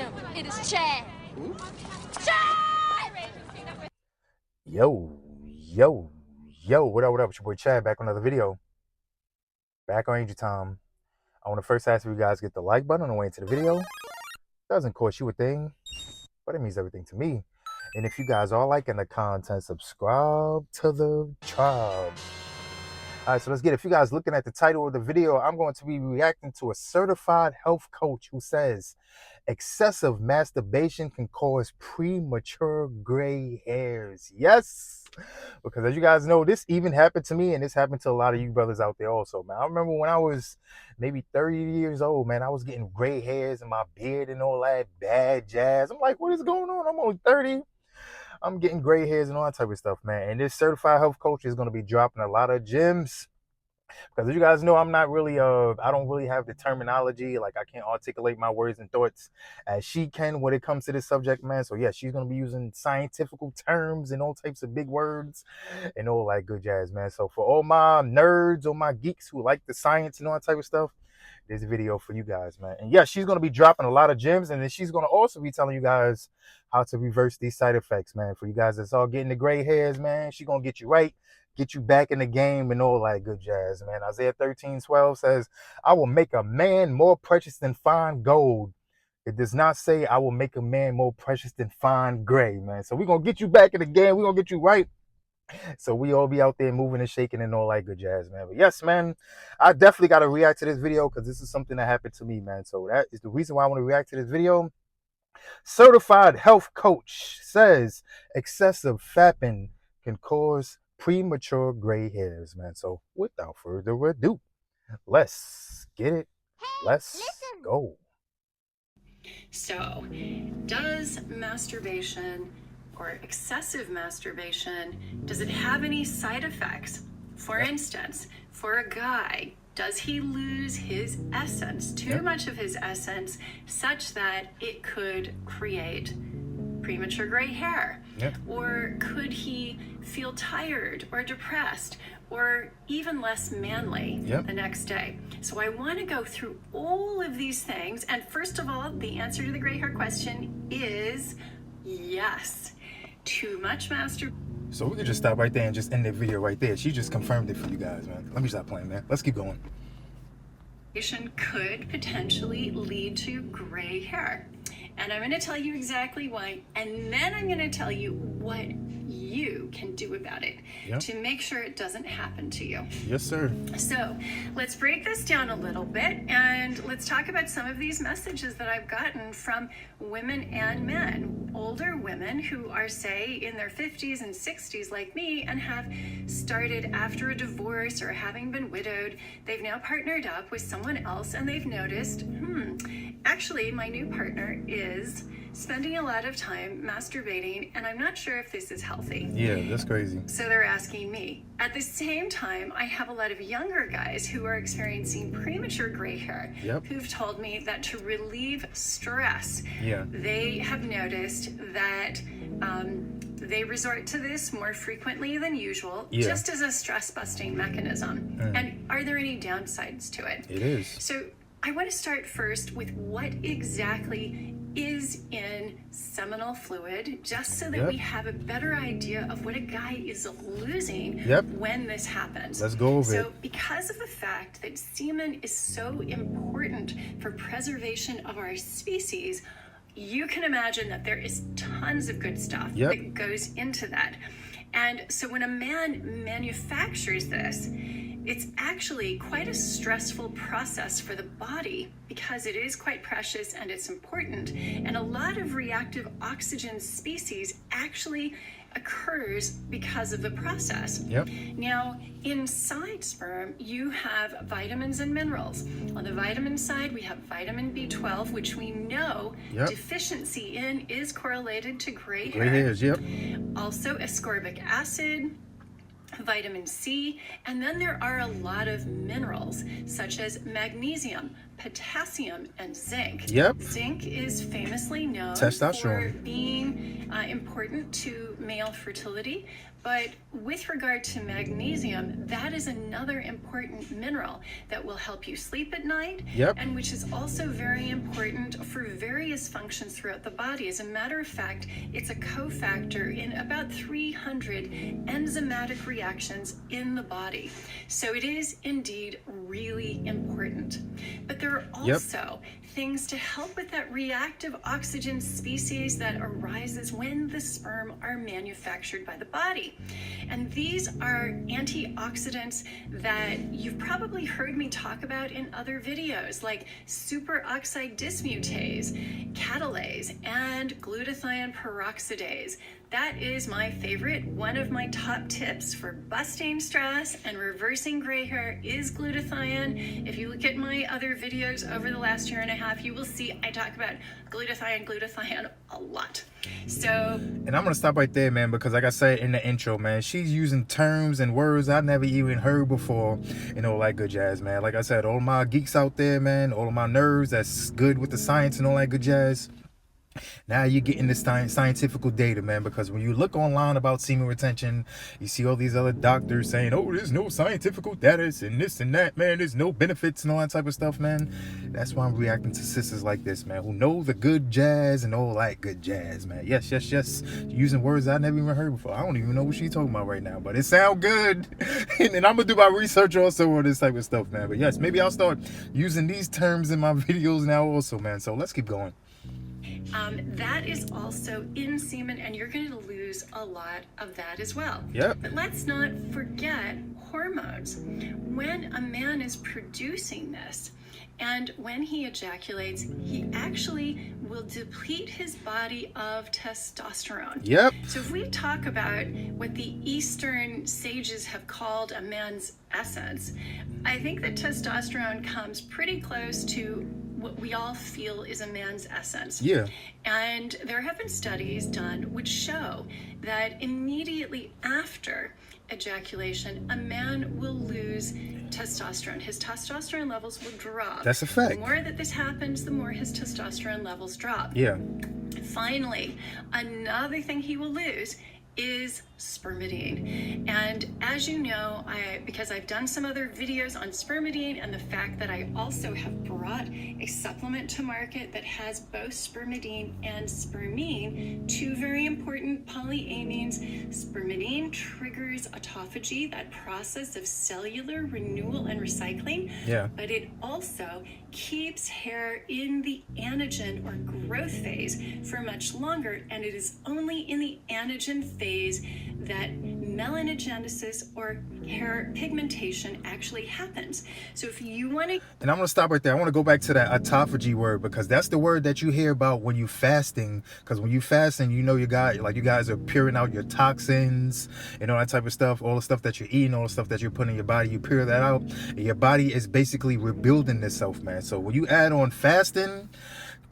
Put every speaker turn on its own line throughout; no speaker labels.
him. It is Chad. Chad!
Yo, what up, It's your boy Chad back on another video. Back on Angel Time. I want to first ask if you guys get the like button on the way into the video. Doesn't cost you a thing, but it means everything to me. And if you guys are liking the content, subscribe to the tribe. All right, so let's get it. If you guys looking at the title of the video, I'm going to be reacting to a certified health coach who says excessive masturbation can cause premature gray hairs. Yes, because as you guys know, this even happened to me, and this happened to a lot of you brothers out there also, man. I remember when I was maybe 30 years old, man, I was getting gray hairs in my beard and all that bad jazz. I'm like, what is going on? I'm only 30. I'm getting gray hairs and all that type of stuff, man. And this certified health coach is going to be dropping a lot of gems. Because as you guys know, I'm not really, I don't really have the terminology. Like, I can't articulate my words and thoughts as she can when it comes to this subject, man. So, yeah, she's going to be using scientific terms and all types of big words and all that good jazz, man. So, for all my nerds or my geeks who like the science and all that type of stuff, there's a video for you guys, man. And yeah, she's going to be dropping a lot of gems, and then she's going to also be telling you guys how to reverse these side effects, man. For you guys that's all getting the gray hairs, man, she's going to get you right, get you back in the game and all that good jazz, man. Isaiah 13:12 says, I will make a man more precious than fine gold. It does not say I will make a man more precious than fine gray, man. So we're going to get you back in the game. We're going to get you right. So we all be out there moving and shaking and all that good jazz, man. But yes, man, I definitely got to react to this video because this is something that happened to me, man. So that is the reason why I want to react to this video. Certified health coach says excessive fapping can cause premature gray hairs, man. So without further ado, let's get it. Let's go.
So, does masturbation or excessive masturbation, does it have any side effects? For instance, for a guy, does he lose his essence, too much of his essence, such that it could create premature gray hair? Or could he feel tired or depressed or even less manly the next day? So I want to go through all of these things. And first of all, the answer to the gray hair question is yes. Too much masturbation.
So we could just stop right there and just end the video right there. She just confirmed it for you guys, man. Let me stop playing, man. Let's keep going.
Could potentially lead to gray hair. And I'm going to tell you exactly why. And then I'm going to tell you what you can do about it to make sure it doesn't happen to you.
Yes, sir.
So let's break this down a little bit and let's talk about some of these messages that I've gotten from women and men. Older women who are, say, in their 50s and 60s like me and have started after a divorce or having been widowed. They've now partnered up with someone else and they've noticed, actually my new partner is spending a lot of time masturbating and I'm not sure if this is healthy.
Yeah, that's crazy.
So they're asking me. At the same time, I have a lot of younger guys who are experiencing premature gray hair who've told me that to relieve stress, they have noticed that they resort to this more frequently than usual, just as a stress-busting mechanism. And are there any downsides to it?
It is.
So I want to start first with what exactly is in seminal fluid, just so that we have a better idea of what a guy is losing when this happens.
Let's go over it.
So because of the fact that semen is so important for preservation of our species, you can imagine that there is tons of good stuff that goes into that. And so when a man manufactures this, it's actually quite a stressful process for the body because it is quite precious and it's important. And a lot of reactive oxygen species actually occurs because of the process. Now, inside sperm, you have vitamins and minerals. On the vitamin side, we have vitamin B12, which we know deficiency in is correlated to gray hair.
Gray hairs,
Also, ascorbic acid, vitamin C, and then there are a lot of minerals such as magnesium, potassium, and zinc. Zinc is famously known for being important to male fertility. But with regard to magnesium, that is another important mineral that will help you sleep at night, and which is also very important for various functions throughout the body. As a matter of fact, it's a cofactor in about 300 enzymatic reactions in the body. So it is indeed really important. But there are also things to help with that reactive oxygen species that arises when the sperm are manufactured by the body. And these are antioxidants that you've probably heard me talk about in other videos, like superoxide dismutase, catalase, and glutathione peroxidase. That is my favorite. One of my top tips for busting stress and reversing gray hair is glutathione. If you look at my other videos over the last year and a half, you will see I talk about glutathione a lot. So,
and I'm gonna stop right there, man, because like I said in the intro, man, she's using terms and words I never even heard before, and all that good jazz, man. Like I said, all my geeks out there, man, all of my nerds that's good with the science and all that good jazz, now you're getting this scientific data, man, because when you look online about semen retention, you see all these other doctors saying, oh, there's no scientific data and this and that, man, there's no benefits and all that type of stuff, man. That's why I'm reacting to sisters like this, man, who know the good jazz and all that good jazz, man. Yes, using words I never even heard before. I don't even know what she's talking about right now, but it sounds good. And I'm gonna do my research also on this type of stuff, man. But yes, maybe I'll start using these terms in my videos now also, man. So let's keep going.
That is also in semen, and you're going to lose a lot of that as well. But let's not forget hormones. When a man is producing this, and when he ejaculates, he actually will deplete his body of testosterone. So if we talk about what the Eastern sages have called a man's essence, I think that testosterone comes pretty close to what we all feel is a man's essence. And there have been studies done which show that immediately after ejaculation, a man will lose testosterone. His testosterone levels will drop.
That's a fact.
The more that this happens, the more his testosterone levels drop. Finally, another thing he will lose is spermidine. And as you know, because I've done some other videos on spermidine and the fact that I also have brought a supplement to market that has both spermidine and spermine, two very important polyamines. Spermidine triggers autophagy, that process of cellular renewal and recycling, but it also keeps hair in the anagen or growth phase for much longer, and it is only in the anagen phase that melanogenesis or hair pigmentation actually happens. So if you want to,
and I'm gonna stop right there. I want to go back to that autophagy word, because that's the word that you hear about when you fasting. Because when you fasting, you know, you guys are peeling out your toxins and all that type of stuff, all the stuff that you're eating, all the stuff that you're putting in your body, you peel that out, and your body is basically rebuilding itself, man. So when you add on fasting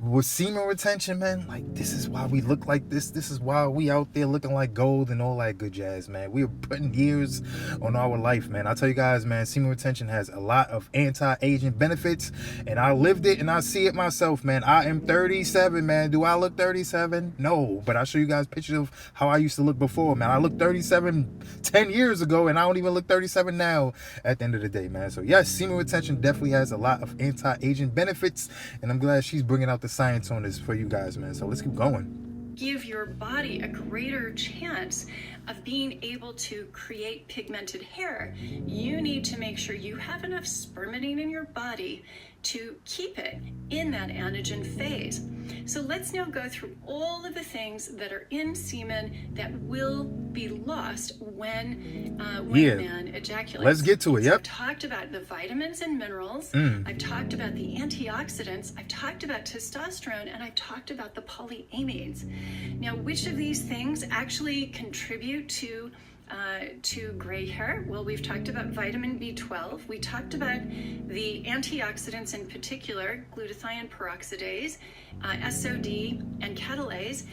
with semen retention, man, like, this is why we look like this. This is why we out there looking like gold and all that good jazz, man. We are putting years on our life, man. I tell you guys, man, semen retention has a lot of anti-aging benefits, and I lived it and I see it myself, man. I am 37, man. Do I look 37? No, but I'll show you guys pictures of how I used to look before, man. I looked 37 10 years ago, and I don't even look 37 now at the end of the day, man. So yes, semen retention definitely has a lot of anti-aging benefits, and I'm glad she's bringing out the science on this for you guys, man. So let's keep going.
Give your body a greater chance of being able to create pigmented hair, you need to make sure you have enough spermidine in your body to keep it in that anagen phase. So let's now go through all of the things that are in semen that will be lost when a man ejaculates.
Let's get to it.
So I've talked about the vitamins and minerals. I've talked about the antioxidants. I've talked about testosterone, and I've talked about the polyamines. Now, which of these things actually contribute to gray hair? Well, we've talked about vitamin B12. We talked about the antioxidants, in particular, glutathione peroxidase, SOD, and catalase.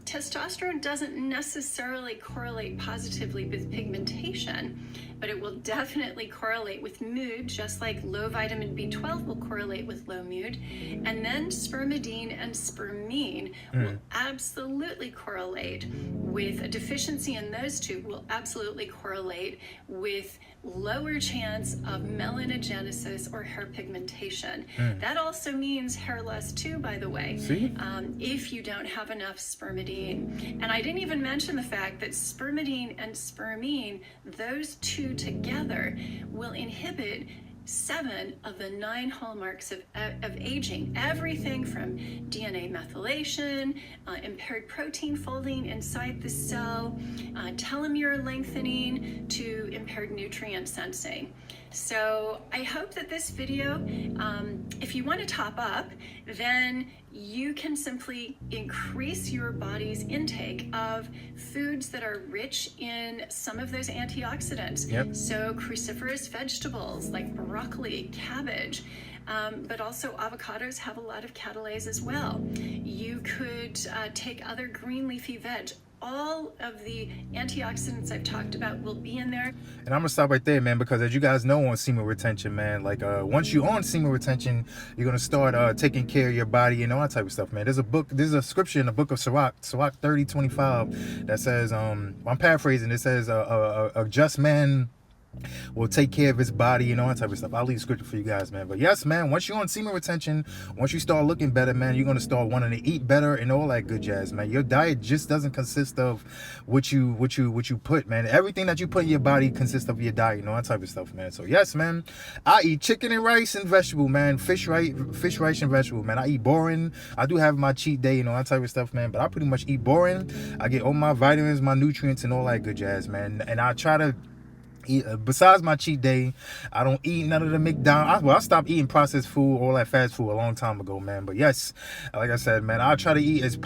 Testosterone doesn't necessarily correlate positively with pigmentation, but it will definitely correlate with mood, just like low vitamin B12 will correlate with low mood. And then spermidine and spermine will absolutely correlate with a deficiency in those two, will absolutely correlate with lower chance of melanogenesis or hair pigmentation. That also means hair loss too, by the way. If you don't have enough spermidine. And I didn't even mention the fact that spermidine and spermine, those two together, will inhibit 7 of the 9 hallmarks of aging. Everything from DNA methylation, impaired protein folding inside the cell, telomere lengthening, to impaired nutrient sensing. So I hope that this video, if you want to top up, then you can simply increase your body's intake of foods that are rich in some of those antioxidants. So cruciferous vegetables like broccoli, cabbage, but also avocados have a lot of catalase as well. You could take other green leafy veg. All of the antioxidants I've talked about will be in there.
And I'm gonna stop right there, man, because as you guys know on semen retention, man, like once you're on semen retention, you're gonna start taking care of your body and all that type of stuff, man. There's a scripture in the book of Sirach 30:25, that says, I'm paraphrasing, it says, a just man will take care of his body and all that type of stuff. I'll leave scripture for you guys, man. But yes, man, once you're on semen retention, once you start looking better, man, you're gonna start wanting to eat better and all that good jazz, man. Your diet just doesn't consist of what you put, man. Everything that you put in your body consists of your diet and all that type of stuff, man. So yes, man, I eat chicken and rice and vegetable, man. Fish, rice, and vegetable, man. I eat boring. I do have my cheat day and all that type of stuff, man, but I pretty much eat boring. I get all my vitamins, my nutrients, and all that good jazz, man. And I try to besides my cheat day, I don't eat none of the McDonald's. I stopped eating processed food, all that fast food, a long time ago, man. But yes, like I said, man, I try to eat as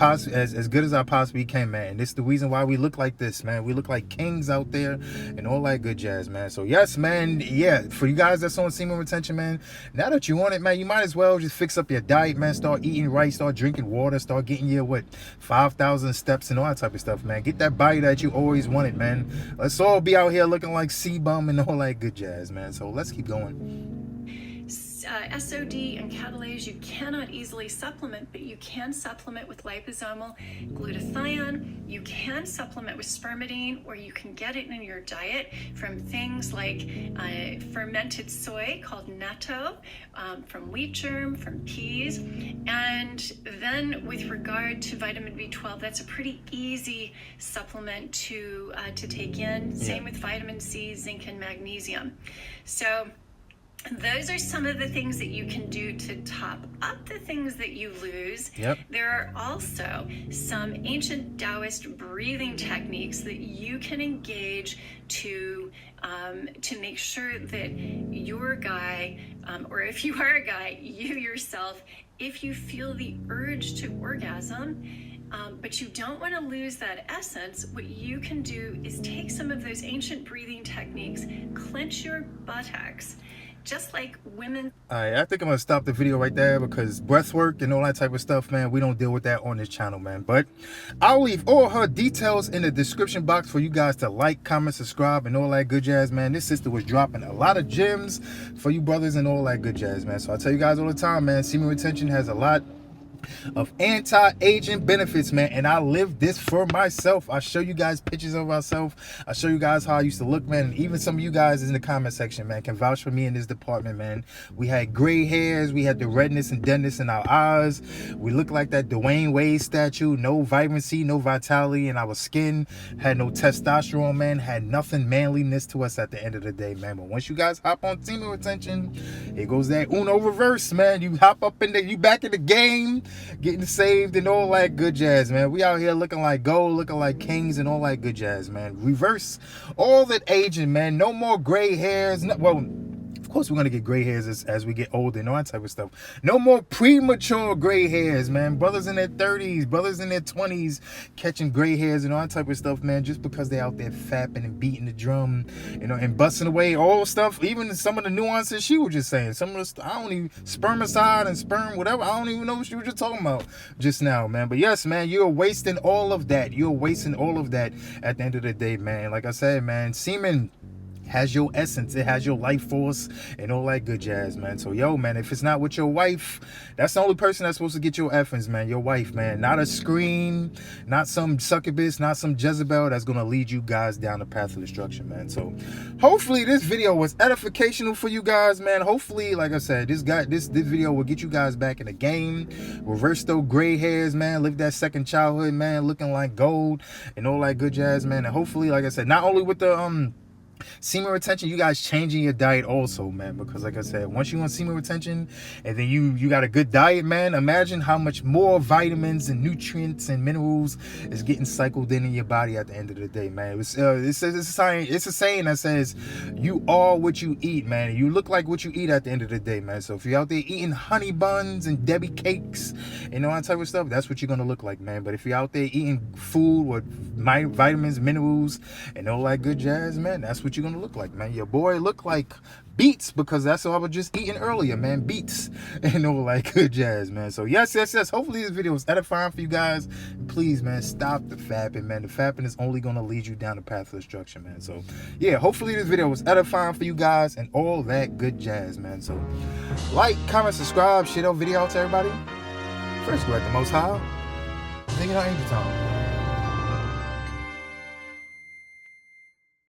good as I possibly can, man. And this is the reason why we look like this, man. We look like kings out there and all that good jazz, man. So yes, man, yeah, for you guys that's on semen retention, man, now that you on it, man, you might as well just fix up your diet, man. Start eating right, start drinking water, start getting your 5,000 steps and all that type of stuff, man. Get that body that you always wanted, man. Let's all be out here looking like bum and all that good jazz, man. So let's keep going.
SOD and catalase you cannot easily supplement, but you can supplement with liposomal glutathione. You can supplement with spermidine, or you can get it in your diet from things like fermented soy called natto, from wheat germ, from peas. And then with regard to vitamin B12, that's a pretty easy supplement to take in. Same with vitamin C, zinc, and magnesium. So those are some of the things that you can do to top up the things that you lose. There are also some ancient Taoist breathing techniques that you can engage to make sure that your guy, or if you are a guy, you yourself, if you feel the urge to orgasm, but you don't want to lose that essence, what you can do is take some of those ancient breathing techniques, clench your buttocks, just like women.
All right, I think I'm gonna stop the video right there because breath work and all that type of stuff, man, we don't deal with that on this channel, man. But I'll leave all her details in the description box for you guys to like, comment, subscribe, and all that good jazz, man. This sister was dropping a lot of gems for you brothers and all that good jazz, man. So I tell you guys all the time, man, semen retention has a lot of anti-aging benefits, man, and I live this for myself. I show you guys pictures of myself. I show you guys how I used to look, man, and even some of you guys in the comment section, man, can vouch for me in this department, man. We had gray hairs, we had the redness and deadness in our eyes, we looked like that Dwayne Wade statue, no vibrancy, no vitality in our skin, had no testosterone, man, had nothing manliness to us at the end of the day, man. But once you guys hop on semen retention, here goes that Uno reverse, man. You hop up in there, you back in the game, getting saved and all that good jazz, man. We out here looking like gold, looking like kings and all that good jazz, man. Reverse all that aging, man. No more gray hairs. Well, of course we're gonna get gray hairs as we get older and all that type of stuff. No more premature gray hairs, man. Brothers in their 30s, brothers in their 20s catching gray hairs and all that type of stuff, man, just because they out there fapping and beating the drum, you know, and busting away all stuff. Even some of the nuances she was just saying, some of the I don't even, spermicide and sperm, whatever, I don't even know what she was just talking about just now, man. But yes, man, you're wasting all of that. You're wasting all of that at the end of the day, man. Like I said, man, semen has your essence, it has your life force and all that good jazz, man. So yo, man, if it's not with your wife, that's the only person that's supposed to get your effings, man. Your wife, man. Not a screen, not some succubus, not some Jezebel that's gonna lead you guys down the path of destruction, man. So hopefully this video was edificational for you guys, man. Hopefully, like I said, this video will get you guys back in the game, reverse those gray hairs, man, live that second childhood, man, looking like gold and all that good jazz, man. And hopefully, like I said, not only with the semen retention, you guys changing your diet also, man, because like I said, once you want semen retention and then you got a good diet, man, imagine how much more vitamins and nutrients and minerals is getting cycled in your body at the end of the day, man. It's a saying that says you are what you eat, man. You look like what you eat at the end of the day, man. So if you're out there eating honey buns and Debbie cakes and all that type of stuff, that's what you're gonna look like, man. But if you're out there eating food with vitamins, minerals and all that good jazz, man, that's what you're gonna look like, man. Your boy look like beets, because that's what I was just eating earlier, man. Beets and all that good jazz, man. So yes, hopefully this video was edifying for you guys. And please, man, stop the fapping, man. The fapping is only gonna lead you down the path of destruction, man. So yeah, hopefully this video was edifying for you guys and all that good jazz, man. So like, comment, subscribe, share our video out to everybody. First, go at the Most High. Thinking on Angel Time.